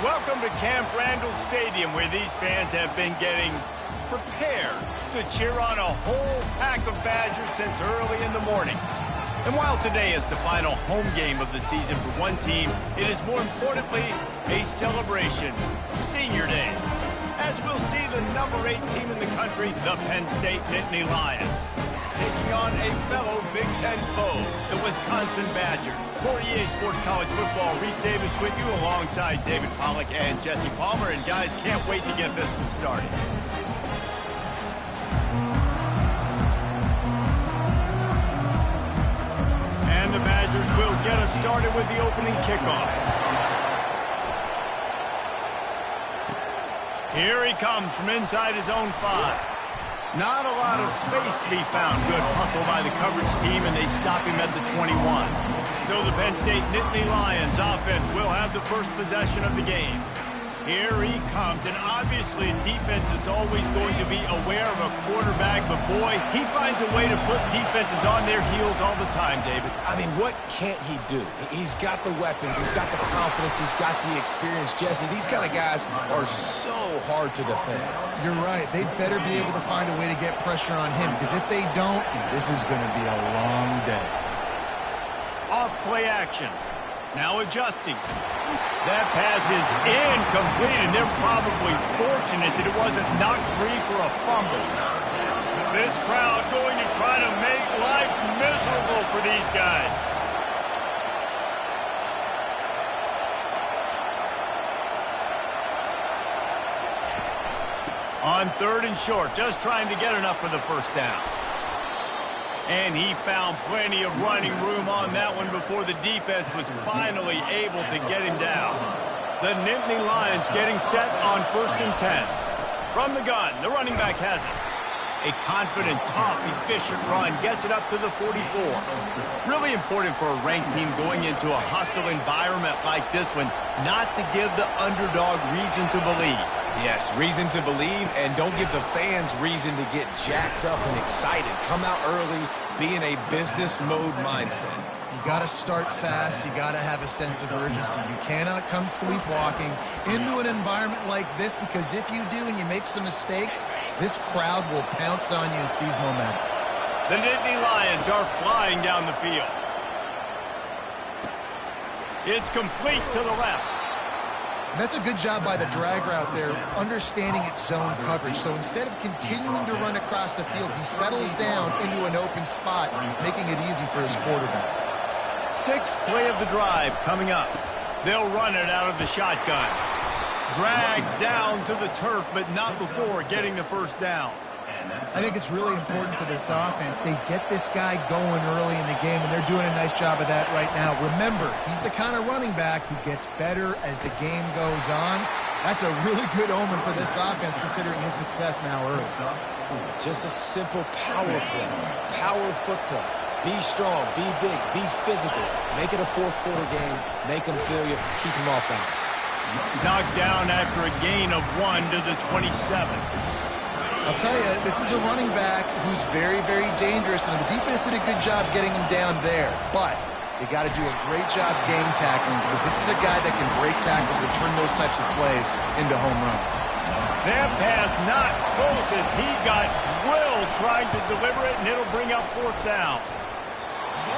Welcome to Camp Randall Stadium, where these fans have been getting prepared to cheer on a whole pack of Badgers since early in the morning. And while today is the final home game of the season for one team, it is more importantly a celebration, Senior Day, as we'll see the number 8 team in the country, the Penn State Nittany Lions, taking on a fellow Big Ten foe, the Wisconsin Badgers. For EA Sports College Football, Reese Davis with you alongside David Pollack and Jesse Palmer. And guys, can't wait to get this one started. And the Badgers will get us started with the opening kickoff. Here he comes from inside his own 5. Not a lot of space to be found. Good hustle by the coverage team, and they stop him at the 21. So the Penn State Nittany Lions offense will have the first possession of the game. Here he comes, and obviously defense is always going to be aware of a quarterback, but boy, he finds a way to put defenses on their heels all the time, David. I mean, what can't he do? He's got the weapons, he's got the confidence, he's got the experience. Jesse, these kind of guys are so hard to defend. You're right. They better be able to find a way to get pressure on him, because if they don't, this is going to be a long day. Off play action. Now adjusting. That pass is incomplete, and they're probably fortunate that it wasn't knocked free for a fumble. This crowd going to try to make life miserable for these guys. On 3rd and short, just trying to get enough for the first down. And he found plenty of running room on that one before the defense was finally able to get him down. The Nittany Lions getting set on 1st and 10. From the gun, the running back has it. A confident, tough, efficient run gets it up to the 44. Really important for a ranked team going into a hostile environment like this one, not to give the underdog reason to believe. Yes, reason to believe, and don't give the fans reason to get jacked up and excited. Come out early, be in a business mode mindset. You got to start fast. You got to have a sense of urgency. You cannot come sleepwalking into an environment like this, because if you do and you make some mistakes, this crowd will pounce on you and seize momentum. The Nittany Lions are flying down the field. It's complete to the left. And that's a good job by the drag route there, understanding its zone coverage. So instead of continuing to run across the field, he settles down into an open spot, making it easy for his quarterback. 6th play of the drive coming up. They'll run it out of the shotgun. Dragged down to the turf, but not before getting the first down. I think it's really important for this offense. They get this guy going early in the game, and they're doing a nice job of that right now. Remember, he's the kind of running back who gets better as the game goes on. That's a really good omen for this offense, considering his success now early. Just a simple power play, power football. Be strong, be big, be physical. Make it a 4th quarter game. Make them feel you, keep them off balance. Knocked down after a gain of 1 to the 27. I'll tell you, this is a running back who's very, very dangerous, and the defense did a good job getting him down there. But they got to do a great job game tackling, because this is a guy that can break tackles and turn those types of plays into home runs. That pass not close as he got drilled trying to deliver it, and it'll bring up 4th down.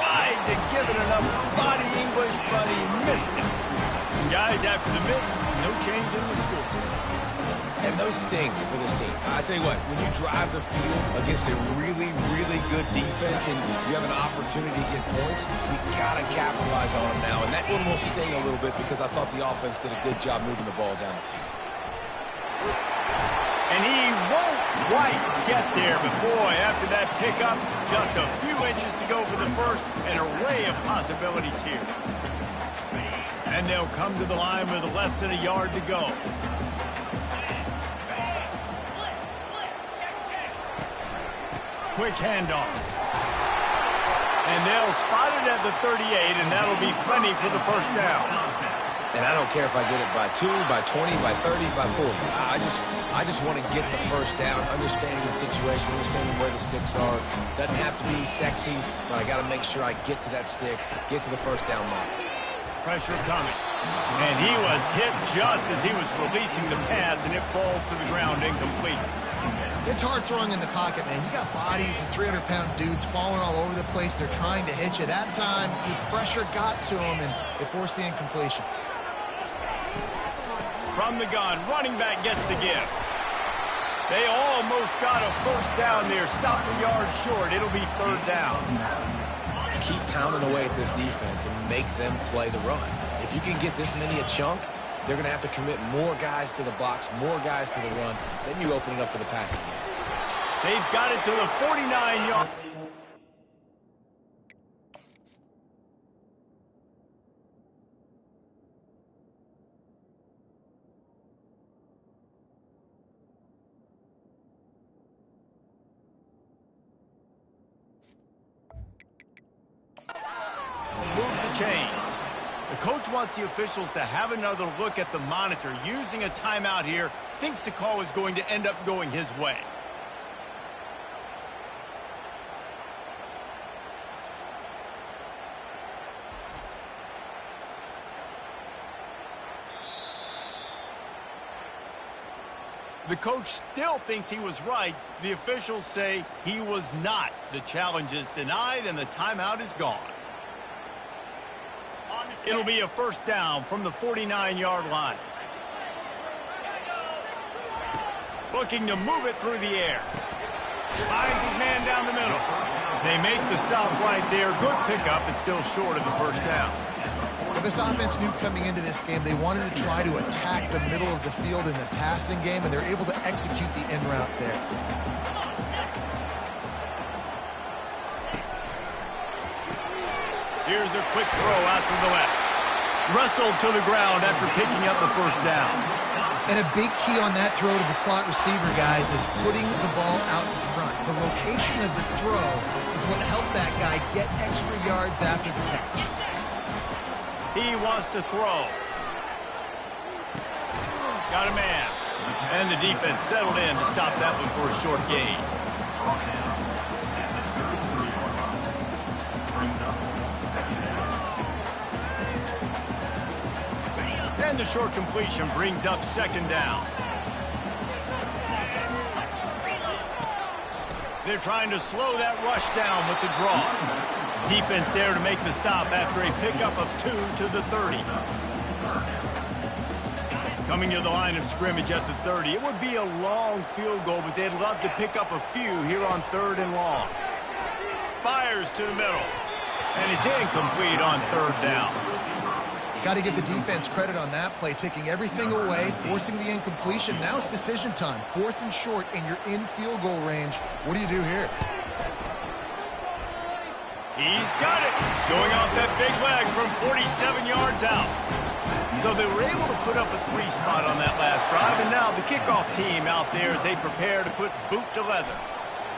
Tried to give it enough body English, but he missed it. And guys, after the miss, no change in the score. And those sting for this team. I tell you what, when you drive the field against a really, really good defense and you have an opportunity to get points, you got to capitalize on them now. And that one will sting a little bit, because I thought the offense did a good job moving the ball down the field. And he won't quite get there, but boy, after that pickup, just a few inches to go for the first, an array of possibilities here. And they'll come to the line with less than a yard to go. Quick handoff. And they'll spot it at the 38, and that'll be plenty for the first down. And I don't care if I get it by 2, by 20, by 30, by 40. I just want to get the first down, understanding the situation, understanding where the sticks are. Doesn't have to be sexy, but I got to make sure I get to that stick, get to the first down mark. Pressure coming. And he was hit just as he was releasing the pass, and it falls to the ground incomplete. It's hard throwing in the pocket, man. You got bodies and 300-pound dudes falling all over the place. They're trying to hit you. That time, the pressure got to him, and it forced the incompletion. From the gun, running back gets to give. They almost got a first down there. Stopped a yard short. It'll be third down. Keep pounding away at this defense and make them play the run. If you can get this many a chunk, they're going to have to commit more guys to the box, more guys to the run. Then you open it up for the passing game. They've got it to the 49-yard. Move the chains. The coach wants the officials to have another look at the monitor. Using a timeout here, thinks the call is going to end up going his way. The coach still thinks he was right. The officials say he was not. The challenge is denied and the timeout is gone. It'll be a first down from the 49-yard line. Looking to move it through the air. Finds his man down the middle. They make the stop right there. Good pickup. It's still short of the first down. Well, this offense knew coming into this game they wanted to try to attack the middle of the field in the passing game, and they're able to execute the in route there. Here's a quick throw out to the left. Wrestled to the ground after picking up the first down. And a big key on that throw to the slot receiver, guys, is putting the ball out in front. The location of the throw is what helped that guy get extra yards after the catch. He wants to throw. Got a man. And the defense settled in to stop that one for a short gain. And the short completion brings up second down. They're trying to slow that rush down with the draw. Defense there to make the stop after a pickup of 2 to the 30. Coming to the line of scrimmage at the 30. It would be a long field goal, but they'd love to pick up a few here on third and long. Fires to the middle. And it's incomplete on third down. Got to give the defense credit on that play, taking everything away, forcing the incompletion. Now it's decision time. Fourth and short, and you're in field goal range. What do you do here? He's got it. Showing off that big leg from 47 yards out. So they were able to put up a 3 spot on that last drive, and now the kickoff team out there as they prepare to put boot to leather.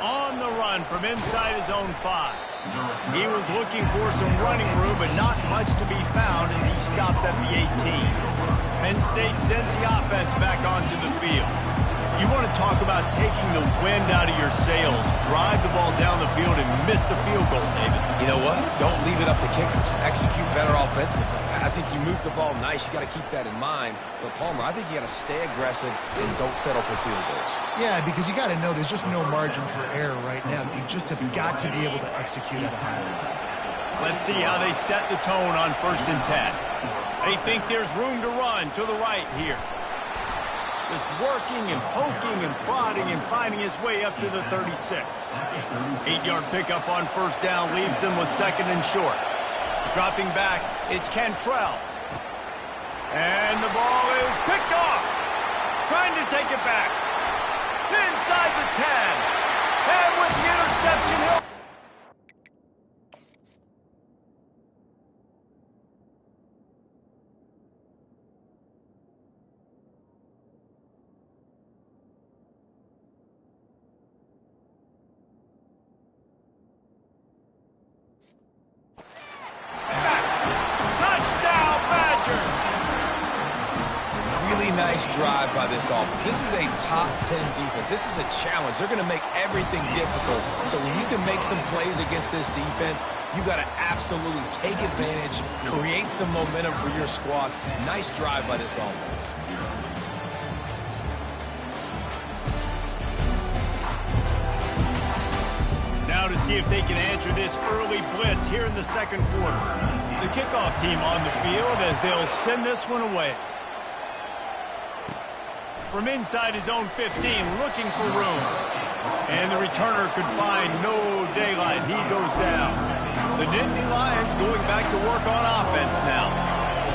On the run from inside his own 5. He was looking for some running room, but not much to be found as he stopped at the 18. Penn State sends the offense back onto the field. You want to talk about taking the wind out of your sails. Drive the ball down the field and miss the field goal, David. You know what? Don't leave it up to kickers. Execute better offensively. I think you move the ball nice. You got to keep that in mind. But, Palmer, I think you got to stay aggressive and don't settle for field goals. Yeah, because you got to know there's just no margin for error right now. You just have got to be able to execute at a high level. Let's see how they set the tone on 1st and 10. They think there's room to run to the right here. Just working and poking and prodding and finding his way up to the 36. 8-yard pickup on first down leaves them with 2nd and short. Dropping back, it's Cantrell. And the ball is picked off. Trying to take it back. Inside the 10. And with the interception, he'll... Nice drive by this offense. This is a top 10 defense. This is a challenge. They're going to make everything difficult. So when you can make some plays against this defense, you've got to absolutely take advantage, create some momentum for your squad. Nice drive by this offense. Now to see if they can answer this early blitz here in the second quarter. The kickoff team on the field as they'll send this one away. From inside his own 15, looking for room. And the returner could find no daylight. He goes down. The Nittany Lions going back to work on offense now.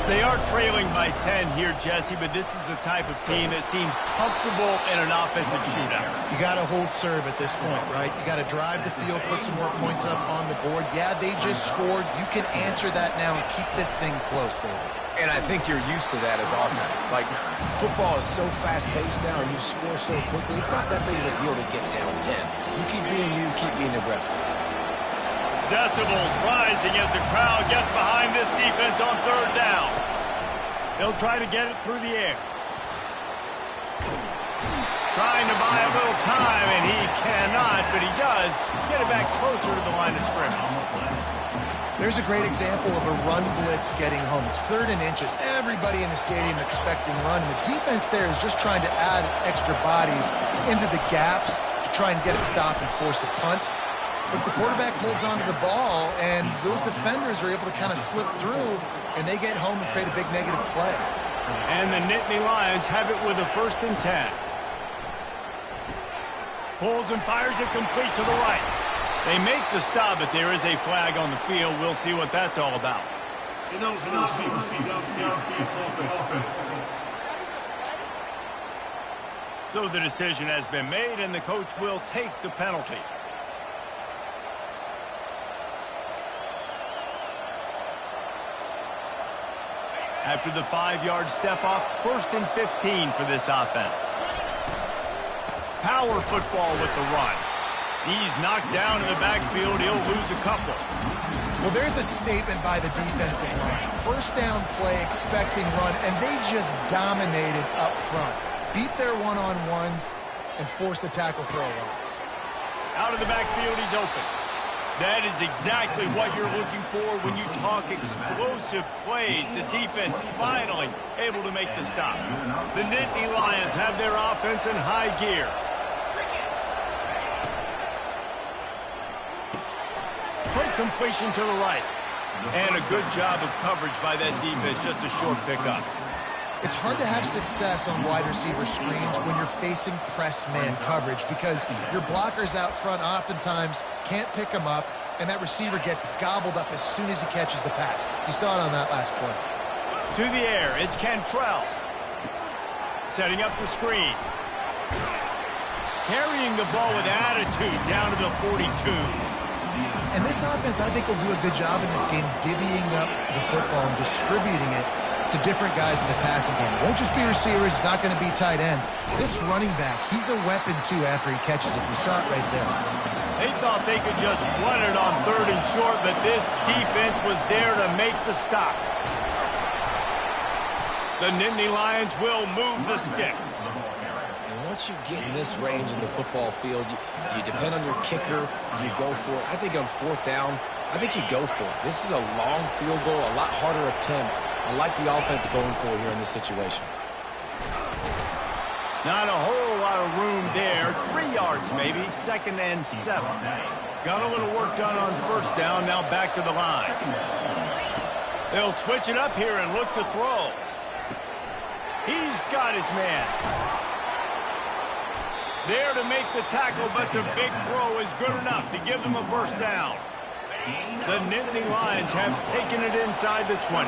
They are trailing by 10 here, Jesse, but this is the type of team that seems comfortable in an offensive shootout. You got to hold serve at this point, right? You got to drive the field, put some more points up on the board. Yeah, they just scored. You can answer that now and keep this thing close, David. And I think you're used to that as offense. Like, football is so fast-paced now and you score so quickly, it's not that big of a deal to get down 10. You keep being aggressive. Decibels rising as the crowd gets behind this defense on third down. They'll try to get it through the air. Trying to buy a little time, and he cannot, but he does get it back closer to the line of scrimmage. There's a great example of a run blitz getting home. It's 3rd and inches. Everybody in the stadium expecting run. The defense there is just trying to add extra bodies into the gaps to try and get a stop and force a punt. But the quarterback holds onto the ball, and those defenders are able to kind of slip through, and they get home and create a big negative play. And the Nittany Lions have it with a 1st and 10. Pulls and fires it complete to the right. They make the stop, but there is a flag on the field. We'll see what that's all about. So the decision has been made, and the coach will take the penalty. After the 5-yard step off, 1st and 15 for this offense. Power football with the run. He's knocked down in the backfield. He'll lose a couple. Well, there's a statement by the defensive line. 1st down play, expecting run, and they just dominated up front. Beat their one-on-ones and forced a tackle for a loss. Out of the backfield, he's open. That is exactly what you're looking for when you talk explosive plays. The defense finally able to make the stop. The Nittany Lions have their offense in high gear. Quick completion to the right. And a good job of coverage by that defense. Just a short pickup. It's hard to have success on wide receiver screens when you're facing press man coverage because your blockers out front oftentimes can't pick them up, and that receiver gets gobbled up as soon as he catches the pass. You saw it on that last play. To the air, it's Cantrell. Setting up the screen. Carrying the ball with attitude down to the 42. And this offense, I think, will do a good job in this game divvying up the football and distributing it to different guys in the passing game. It won't just be receivers. It's not going to be tight ends. This running back, he's a weapon, too, after he catches it. You saw it right there. They thought they could just run it on 3rd and short, but this defense was there to make the stop. The Nittany Lions will move the sticks. Once you get in this range in the football field, do you depend on your kicker? Do you go for it? I think on 4th down, I think you go for it. This is a long field goal, a lot harder attempt. I like the offense going for it here in this situation. Not a whole lot of room there. 3 yards maybe, 2nd and 7. Got a little work done on 1st down, now back to the line. They'll switch it up here and look to throw. He's got his man. There to make the tackle, but the big throw is good enough to give them a 1st down. The Nittany Lions have taken it inside the 20.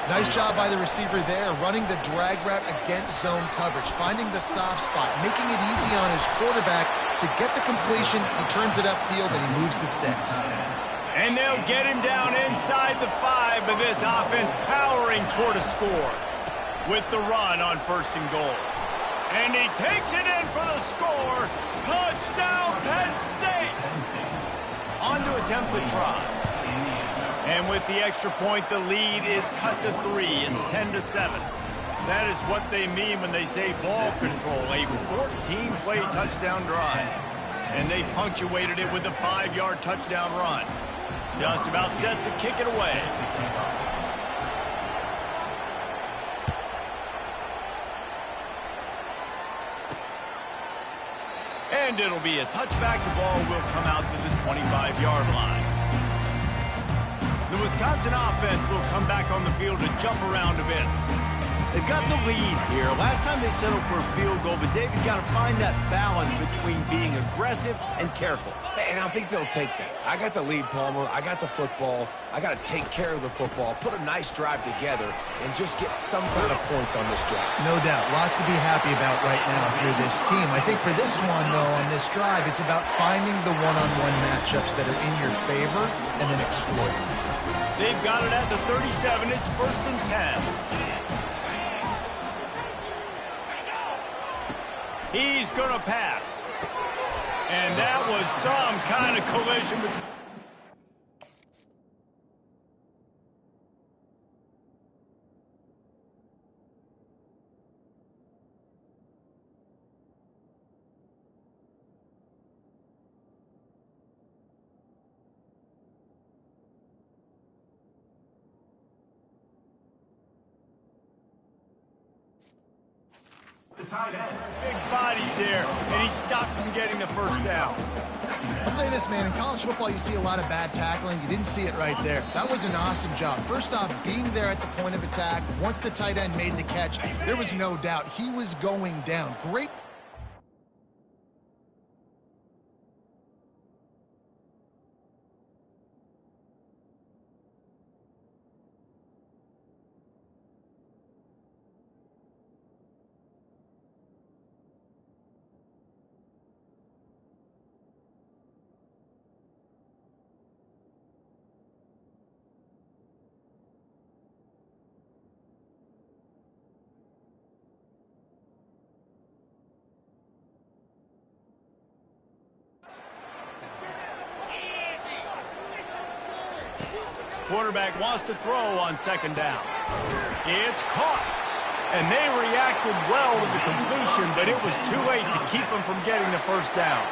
Nice job by the receiver there, running the drag route against zone coverage, finding the soft spot, making it easy on his quarterback to get the completion. He turns it upfield, and he moves the sticks. And they'll get him down inside the 5, but this offense powering toward a score with the run on 1st and goal. And he takes it in for the score. Touchdown, Penn State. On to attempt the try. And with the extra point, the lead is cut to 3. It's 10-7. That is what they mean when they say ball control, a 14-play touchdown drive. And they punctuated it with a 5-yard touchdown run. Just about set to kick it away. And it'll be a touchback. The ball will come out to the 25-yard line. The Wisconsin offense will come back on the field to jump around a bit. They've got the lead here. Last time they settled for a field goal, but David got to find that balance between being aggressive and careful. And I think they'll take that. I got the lead, Palmer. I got the football. I got to take care of the football, put a nice drive together, and just get some kind of points on this drive. No doubt. Lots to be happy about right now if you're this team. I think for this one, though, on this drive, it's about finding the one-on-one matchups that are in your favor and then exploiting. They've got it at the 37. It's 1st and 10. He's going to pass. And that was some kind of collision between... Big bodies there, and he stopped from getting the first down. I'll say this, man. In college football, you see a lot of bad tackling. You didn't see it right there. That was an awesome job. First off, being there at the point of attack. Once the tight end made the catch, there was no doubt he was going down. Great. Quarterback wants to throw on 2nd down. It's caught. And they reacted well with the completion, but it was too late to keep them from getting the first down.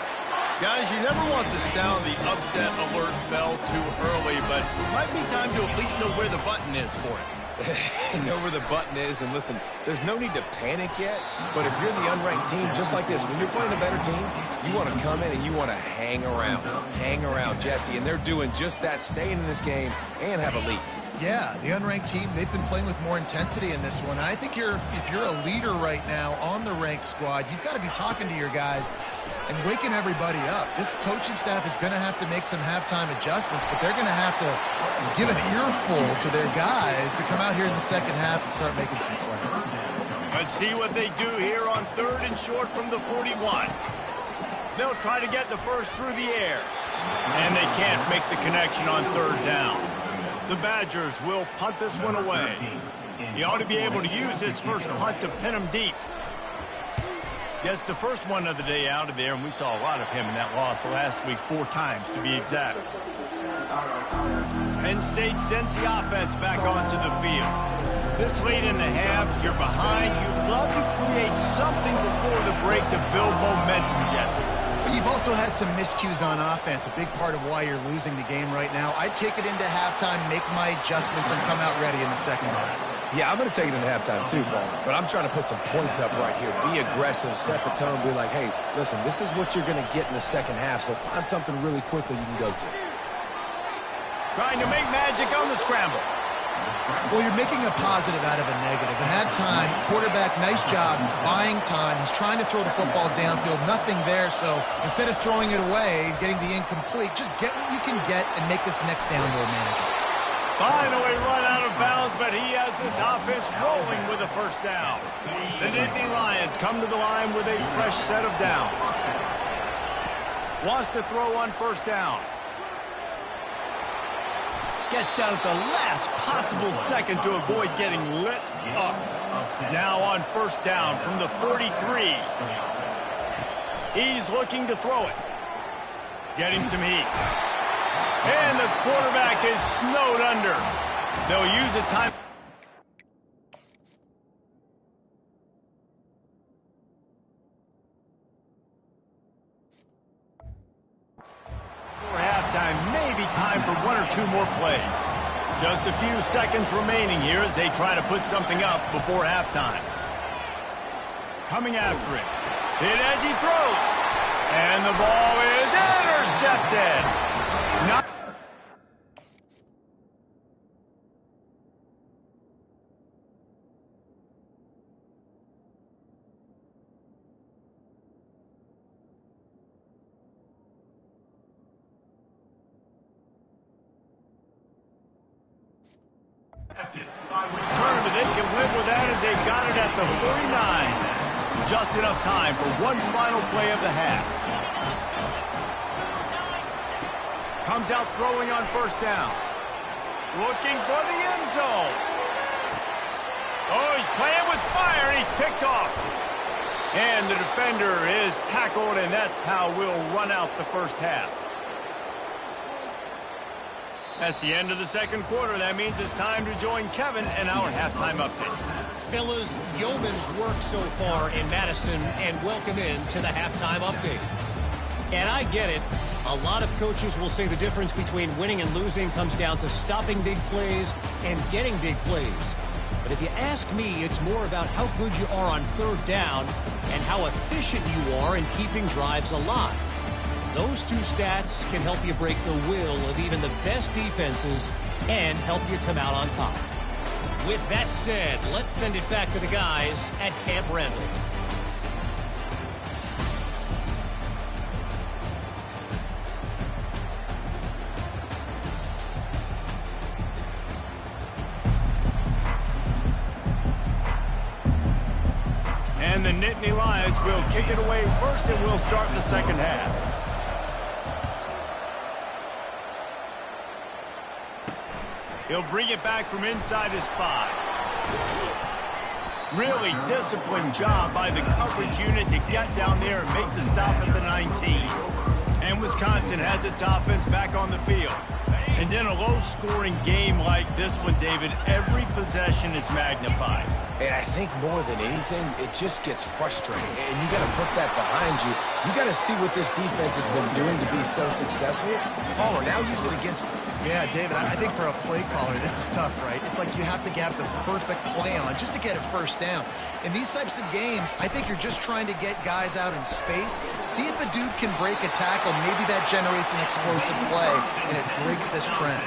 Guys, you never want to sound the upset alert bell too early, but it might be time to at least know where the button is for it. Know where the button is, and listen, there's no need to panic yet, but if you're the unranked team, just like this, when you're playing a better team, you want to come in and you want to hang around Jesse, and they're doing just that, staying in this game and have a lead. Yeah, the unranked team, they've been playing with more intensity in this one. I think if you're a leader right now on the ranked squad, you've got to be talking to your guys and waking everybody up. This coaching staff is going to have to make some halftime adjustments, but they're going to have to give an earful to their guys to come out here in the second half and start making some plays. Let's see what they do here on 3rd and short from the 41. They'll try to get the first through the air, and they can't make the connection on 3rd down. The Badgers will punt this one away. He ought to be able to use his first punt to pin him deep. Gets the first one of the day out of there, and we saw a lot of him in that loss last week, 4 times to be exact. Penn State sends the offense back onto the field. This late in the half, you're behind. You'd love to create something before the break to build momentum, Jesse. But you've also had some miscues on offense, a big part of why you're losing the game right now. I'd take it into halftime, make my adjustments, and come out ready in the second half. Yeah, I'm going to take it into halftime too, Paul. But I'm trying to put some points up right here. Be aggressive, set the tone, be like, hey, listen, this is what you're going to get in the second half, so find something really quickly you can go to. Trying to make magic on the scramble. Well, you're making a positive out of a negative. And that time, quarterback, nice job, buying time. He's trying to throw the football downfield. Nothing there, so instead of throwing it away, getting the incomplete, just get what you can get and make this next down more manageable. Finally run out of bounds, but he has this offense rolling with a first down. The Nittany Lions come to the line with a fresh set of downs. Wants to throw on 1st down. Gets down at the last possible second to avoid getting lit up. Now on 1st down from the 43. He's looking to throw it. Getting some heat. And the quarterback is snowed under. They'll use a time. 2 more plays. Just a few seconds remaining here as they try to put something up before halftime. Coming after it. Hit as he throws. And the ball is intercepted. Not They can live with that as they've got it at the 49. Just enough time for one final play of the half. Comes out throwing on first down. Looking for the end zone. Oh, he's playing with fire, and he's picked off. And the defender is tackled, and that's how we'll run out the first half. That's the end of the second quarter. That means it's time to join Kevin and our halftime update. Fellas, yeoman's work so far in Madison, and welcome in to the halftime update. And I get it. A lot of coaches will say the difference between winning and losing comes down to stopping big plays and getting big plays. But if you ask me, it's more about how good you are on third down and how efficient you are in keeping drives alive. Those two stats can help you break the will of even the best defenses and help you come out on top. With that said, let's send it back to the guys at Camp Randall. And the Nittany Lions will kick it away first, and we'll start the second half. He'll bring it back from inside his 5. Really disciplined job by the coverage unit to get down there and make the stop at the 19. And Wisconsin has its offense back on the field. And in a low-scoring game like this one, David, every possession is magnified. And I think more than anything, it just gets frustrating. And you got to put that behind you. You got to see what this defense has been doing to be so successful. Caller, now use it against them. Yeah, David, I think for a play caller, this is tough, right? It's like you have to have the perfect play on just to get a first down. In these types of games, I think you're just trying to get guys out in space, see if a dude can break a tackle. Maybe that generates an explosive play, and it breaks this trend.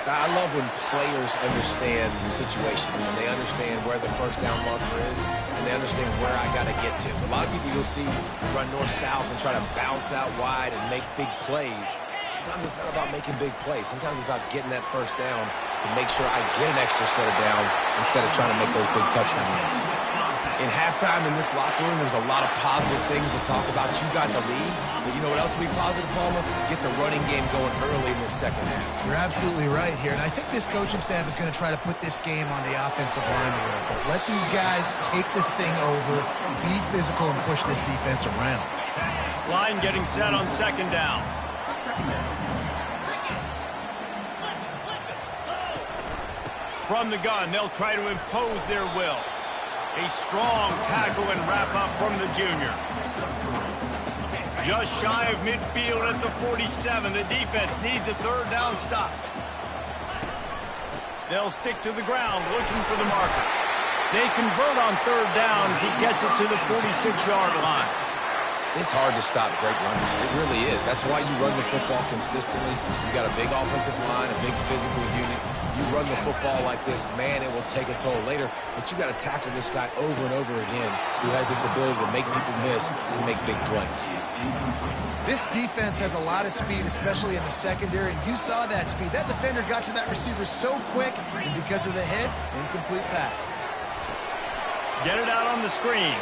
I love when players understand situations and they understand where the first down marker is and they understand where I got to get to. A lot of people you'll see run north-south and try to bounce out wide and make big plays. Sometimes it's not about making big plays. Sometimes it's about getting that first down to make sure I get an extra set of downs instead of trying to make those big touchdown runs. In halftime in this locker room, there's a lot of positive things to talk about. You got the lead, but you know what else will be positive, Palmer? Get the running game going early in the second half. You're absolutely right here, and I think this coaching staff is going to try to put this game on the offensive line a little bit. Let these guys take this thing over, be physical, and push this defense around. Line getting set on second down. From the gun, they'll try to impose their will. A strong tackle and wrap-up from the junior. Just shy of midfield at the 47. The defense needs a third down stop. They'll stick to the ground looking for the marker. They convert on third down as he gets it to the 46-yard line. It's hard to stop great runners. It really is. That's why you run the football consistently. You got a big offensive line, a big physical unit. You run the football like this, man, it will take a toll later. But you got to tackle this guy over and over again who has this ability to make people miss and make big plays. This defense has a lot of speed, especially in the secondary, and you saw that speed. That defender got to that receiver so quick, and because of the hit, incomplete pass. Get it out on the screen.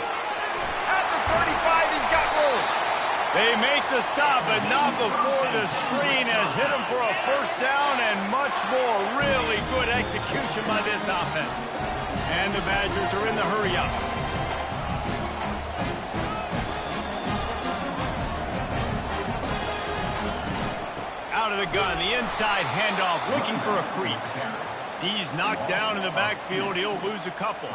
At the 35, he's got room. They make the stop, but not before the screen has hit him for a first down and much more. Really good execution by this offense. And the Badgers are in the hurry-up. Out of the gun, the inside handoff, looking for a crease. He's knocked down in the backfield. He'll lose a couple.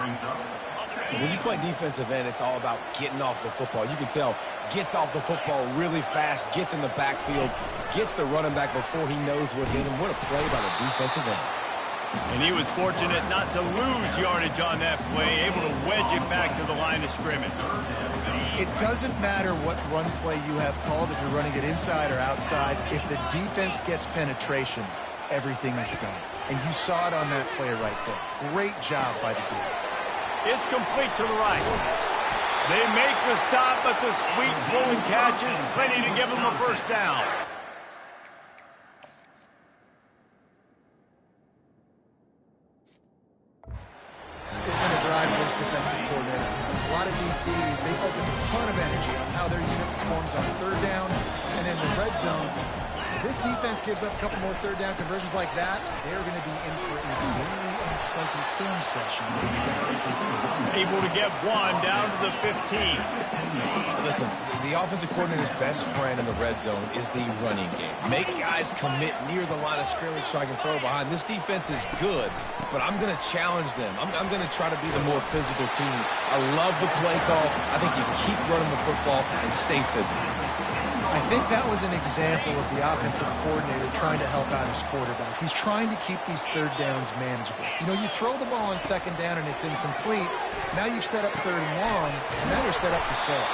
When you play defensive end, it's all about getting off the football. You can tell, gets off the football really fast, gets in the backfield, gets the running back before he knows what hit him. What a play by the defensive end. And he was fortunate not to lose yardage on that play, able to wedge it back to the line of scrimmage. It doesn't matter what run play you have called, if you're running it inside or outside. If the defense gets penetration, everything is done. And you saw it on that play right there. Great job by the D. It's complete to the right. They make the stop, but the sweet rolling catch is plenty to give them a first down. Is going to drive this defensive coordinator. It's a lot of DCs. They focus a ton of energy on how their unit performs on third down and in the red zone. If this defense gives up a couple more third down conversions like that, they're going to be in for a very unpleasant film session. Able to get one down to the 15. Listen, the offensive coordinator's best friend in the red zone is the running game. Make guys commit near the line of scrimmage so I can throw behind. This defense is good, but I'm going to challenge them. I'm going to try to be the more physical team. I love the play call. I think you keep running the football and stay physical. I think that was an example of the offensive coordinator trying to help out his quarterback. He's trying to keep these third downs manageable. You know, you throw the ball on second down and it's incomplete. Now you've set up third and long, and now you're set up to fail.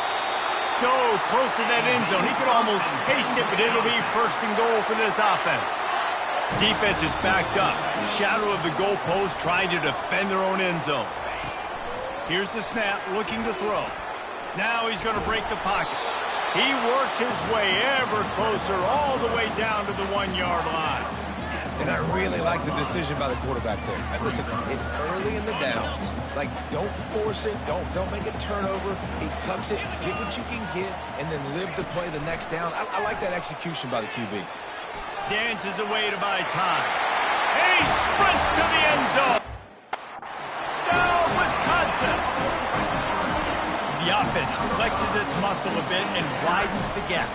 So close to that end zone. He could almost taste it, but it'll be first and goal for this offense. Defense is backed up. Shadow of the goalpost trying to defend their own end zone. Here's the snap, looking to throw. Now he's going to break the pocket. He works his way ever closer all the way down to the 1-yard line. And I really like the decision by the quarterback there. And listen, it's early in the downs. Like, don't force it. Don't make a turnover. He tucks it, get what you can get, and then live the play the next down. I like that execution by the QB. Dances away to buy time. And he sprints to the end zone. Down, Wisconsin. The offense flexes its muscle a bit and widens the gap.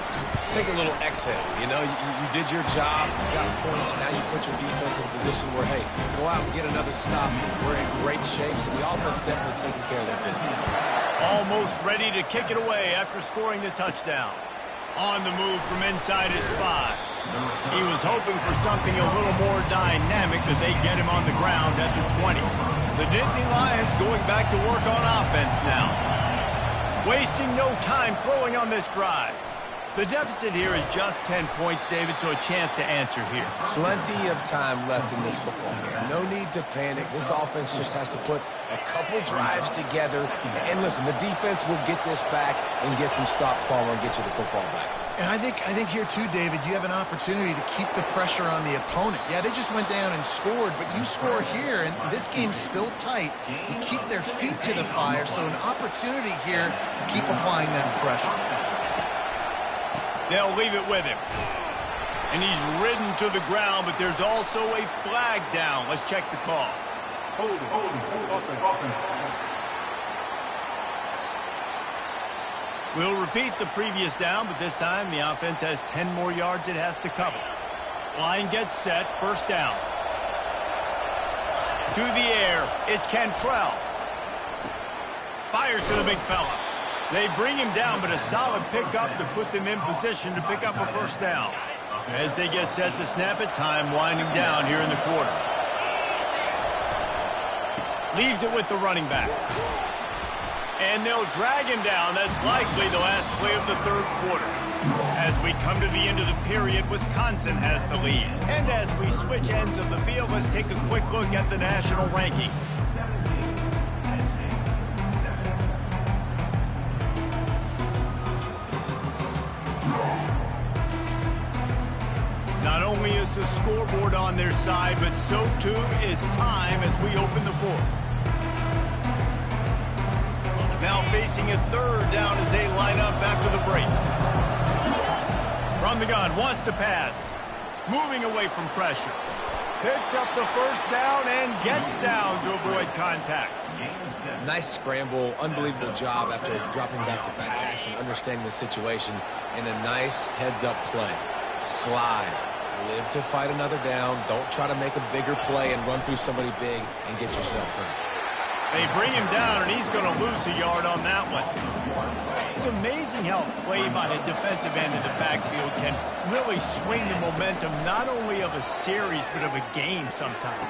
Take a little exhale. You know, you did your job, you got points, now you put your defense in a position where, hey, go out and get another stop. We're in great shape, so the offense definitely taking care of their business. Almost ready to kick it away after scoring the touchdown. On the move from inside his 5. He was hoping for something a little more dynamic, but they get him on the ground at the 20. The Nittany Lions going back to work on offense now. Wasting no time throwing on this drive. The deficit here is just 10 points, David, so a chance to answer here. Plenty of time left in this football game. No need to panic. This offense just has to put a couple drives together. And listen, the defense will get this back and get some stops following and get you the football back. And I think here too, David, you have an opportunity to keep the pressure on the opponent. Yeah, they just went down and scored, but you score here, and this game's still tight. You keep their feet to the fire, so an opportunity here to keep applying that pressure. They'll leave it with him. And he's ridden to the ground, but there's also a flag down. Let's check the call. Hold it. We'll repeat the previous down, but this time the offense has 10 more yards it has to cover. Line gets set, first down. To the air, it's Cantrell. Fires to the big fella. They bring him down, but a solid pickup to put them in position to pick up a first down. As they get set to snap it, time winding down here in the quarter. Leaves it with the running back. And they'll drag him down. That's likely the last play of the third quarter. As we come to the end of the period, Wisconsin has the lead. And as we switch ends of the field, let's take a quick look at the national rankings. Not only is the scoreboard on their side, but so too is time as we open the fourth. Now facing a third down as they line up after the break. From the gun, wants to pass. Moving away from pressure. Picks up the first down and gets down to avoid contact. Nice scramble, unbelievable job after dropping back to pass and understanding the situation. And a nice heads-up play. Slide. Live to fight another down. Don't try to make a bigger play and run through somebody big and get yourself hurt. They bring him down, and he's going to lose a yard on that one. It's amazing how play by the defensive end of the backfield can really swing the momentum not only of a series but of a game sometimes.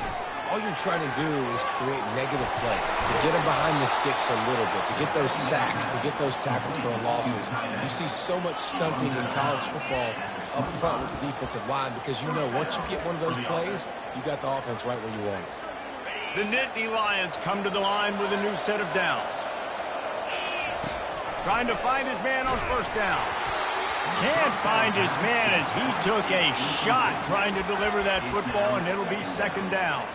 All you're trying to do is create negative plays, to get them behind the sticks a little bit, to get those sacks, to get those tackles for losses. You see so much stunting in college football up front with the defensive line because you know once you get one of those plays, you got the offense right where you want it. The Nittany Lions come to the line with a new set of downs. Trying to find his man on first down. Can't find his man as he took a shot trying to deliver that football, and it'll be second down.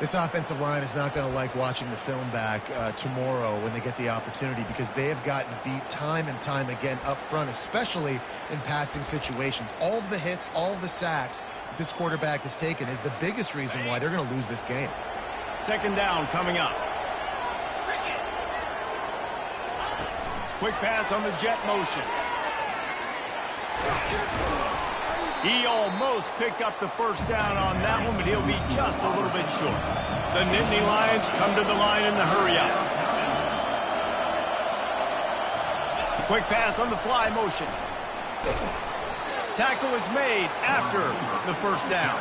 This offensive line is not going to like watching the film back tomorrow when they get the opportunity because they have gotten beat time and time again up front, especially in passing situations. All of the hits, all of the sacks that this quarterback has taken is the biggest reason why they're going to lose this game. Second down coming up. Quick pass on the jet motion. He almost picked up the first down on that one, but he'll be just a little bit short. The Nittany Lions come to the line in the hurry-up. Quick pass on the fly motion. Tackle is made after the first down.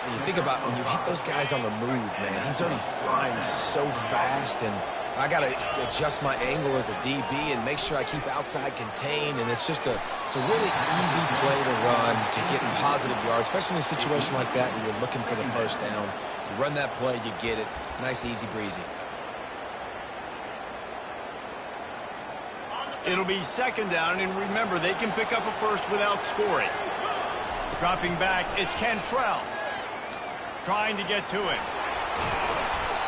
When you think about when you hit those guys on the move, man, he's already flying so fast, and I got to adjust my angle as a DB and make sure I keep outside contained, and it's a really easy play to run to get positive yards, especially in a situation like that where you're looking for the first down. You run that play, you get it. Nice, easy breezy. It'll be second down, and remember, they can pick up a first without scoring. Dropping back, it's Cantrell. Trying to get to it.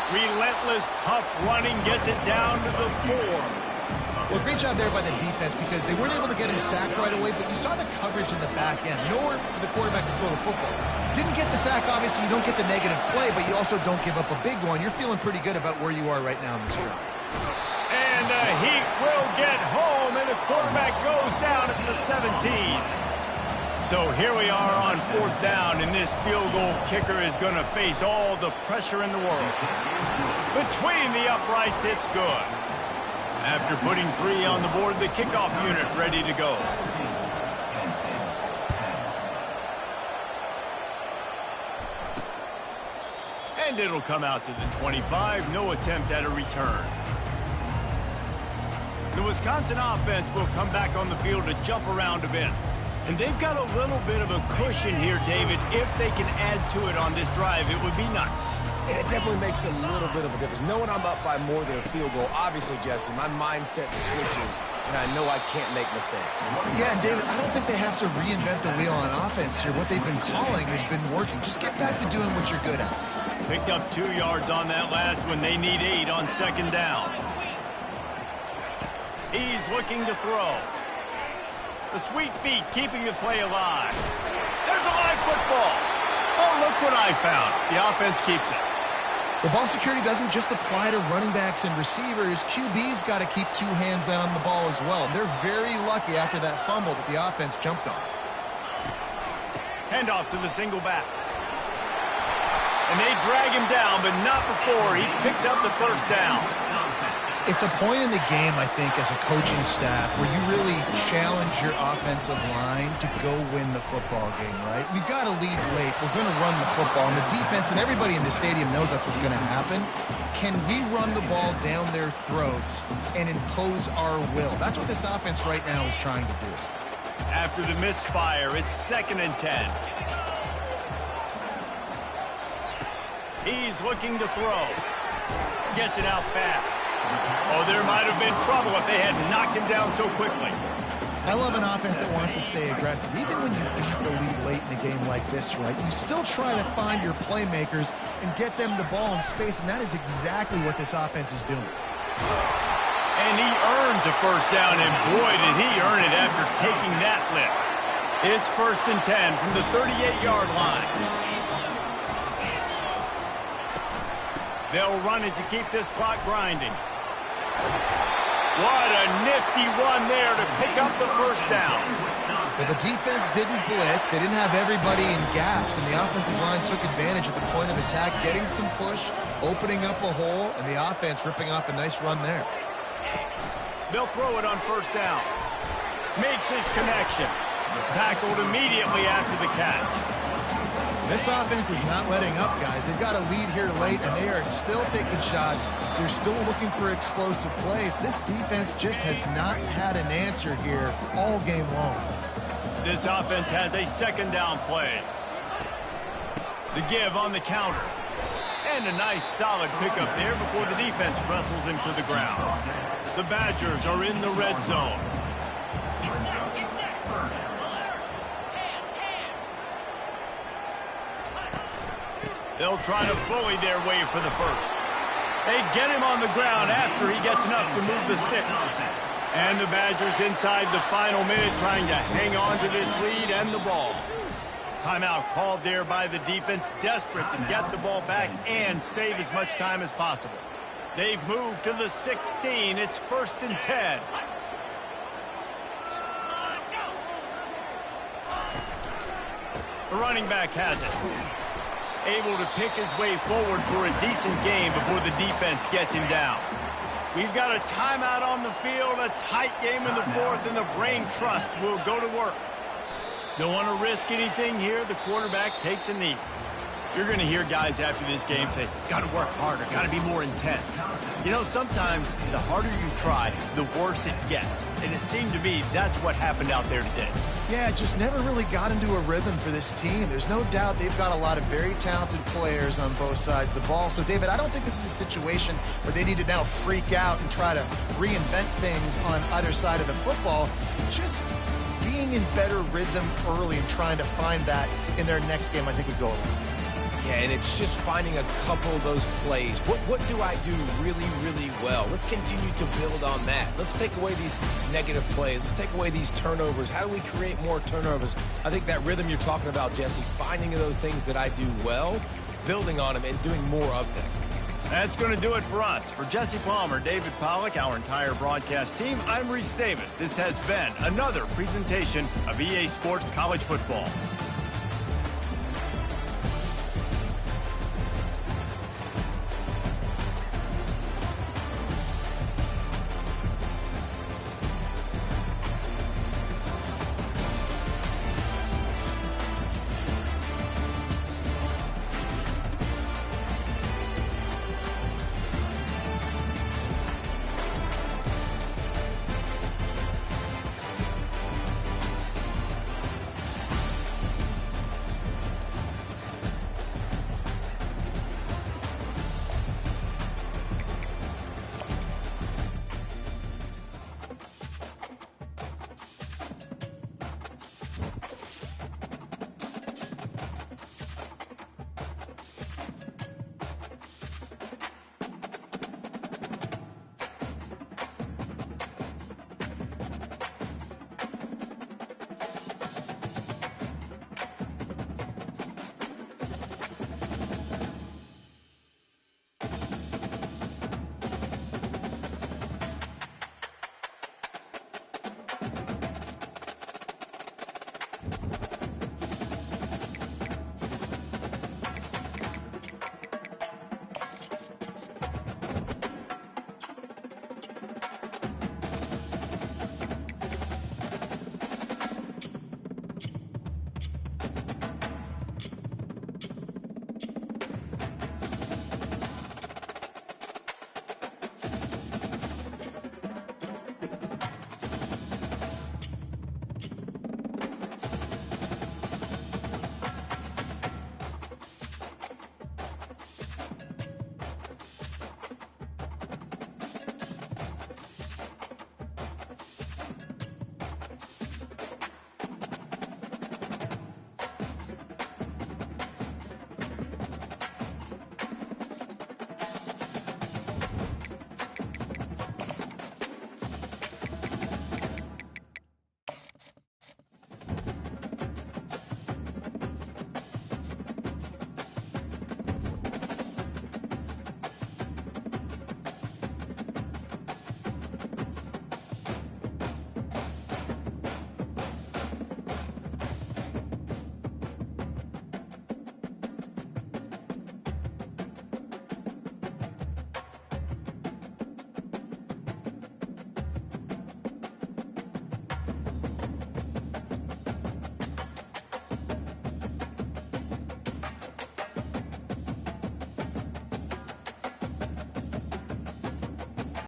Relentless, tough running, gets it down to the 4. Well, great job there by the defense because they weren't able to get him sacked right away, but you saw the coverage in the back end. Nowhere for the quarterback to throw the football. Didn't get the sack, obviously. You don't get the negative play, but you also don't give up a big one. You're feeling pretty good about where you are right now in this drive. And the Heat will get home, and the quarterback goes down at the 17. So here we are on fourth down, and this field goal kicker is going to face all the pressure in the world. Between the uprights, it's good. After putting 3 on the board, the kickoff unit ready to go. And it'll come out to the 25. No attempt at a return. The Wisconsin offense will come back on the field to jump around a bit. And they've got a little bit of a cushion here, David. If they can add to it on this drive, it would be nice. And it definitely makes a little bit of a difference. Knowing I'm up by more than a field goal, obviously, Jesse, my mindset switches, and I know I can't make mistakes. Yeah, and David, I don't think they have to reinvent the wheel on offense here. What they've been calling has been working. Just get back to doing what you're good at. Picked up 2 yards on that last one. They need 8 on second down. He's looking to throw. The sweet feet keeping the play alive. There's a live football. Oh, look what I found. The offense keeps it. The ball security doesn't just apply to running backs and receivers. QB's got to keep 2 hands on the ball as well. They're very lucky after that fumble that the offense jumped on. Handoff to the single back. And they drag him down, but not before he picks up the first down. It's a point in the game, I think, as a coaching staff where you really challenge your offensive line to go win the football game, right? We've got to lead late. We're going to run the football. And the defense and everybody in the stadium knows that's what's going to happen. Can we run the ball down their throats and impose our will? That's what this offense right now is trying to do. After the misfire, it's 2nd and 10. He's looking to throw. Gets it out fast. Oh, there might have been trouble if they had knocked him down so quickly. I love an offense that wants to stay aggressive. Even when you've got the lead late in a game like this, right, you still try to find your playmakers and get them the ball in space, and that is exactly what this offense is doing. And he earns a first down, and boy, did he earn it after taking that lift. It's 1st and 10 from the 38-yard line. They'll run it to keep this clock grinding. What a nifty run there to pick up the first down. Well, the defense didn't blitz. They didn't have everybody in gaps, and the offensive line took advantage at the point of attack, getting some push, opening up a hole, and the offense ripping off a nice run there. They'll throw it on first down. Makes his connection. Tackled immediately after the catch. This offense is not letting up, guys. They've got a lead here late, and they are still taking shots. They're still looking for explosive plays. This defense just has not had an answer here all game long. This offense has a second down play. The give on the counter. And a nice solid pickup there before the defense wrestles him to the ground. The Badgers are in the red zone. They'll try to bully their way for the first. They get him on the ground after he gets enough to move the sticks. And the Badgers inside the final minute trying to hang on to this lead and the ball. Timeout called there by the defense, desperate to get the ball back and save as much time as possible. They've moved to the 16. It's 1st and 10. The running back has it. Able to pick his way forward for a decent game before the defense gets him down. We've got a timeout on the field, a tight game in the fourth, and the brain trust will go to work. Don't want to risk anything here. The quarterback takes a knee. You're going to hear guys after this game say, got to work harder, got to be more intense. You know, sometimes the harder you try, the worse it gets. And it seemed to me that's what happened out there today. Yeah, it just never really got into a rhythm for this team. There's no doubt they've got a lot of very talented players on both sides of the ball. So, David, I don't think this is a situation where they need to now freak out and try to reinvent things on either side of the football. Just being in better rhythm early and trying to find that in their next game, I think would go a long way. Yeah, and it's just finding a couple of those plays. What do I do really, really well? Let's continue to build on that. Let's take away these negative plays. Let's take away these turnovers. How do we create more turnovers? I think that rhythm you're talking about, Jesse, finding those things that I do well, building on them, and doing more of them. That's going to do it for us. For Jesse Palmer, David Pollack, our entire broadcast team, I'm Reese Davis. This has been another presentation of EA Sports College Football.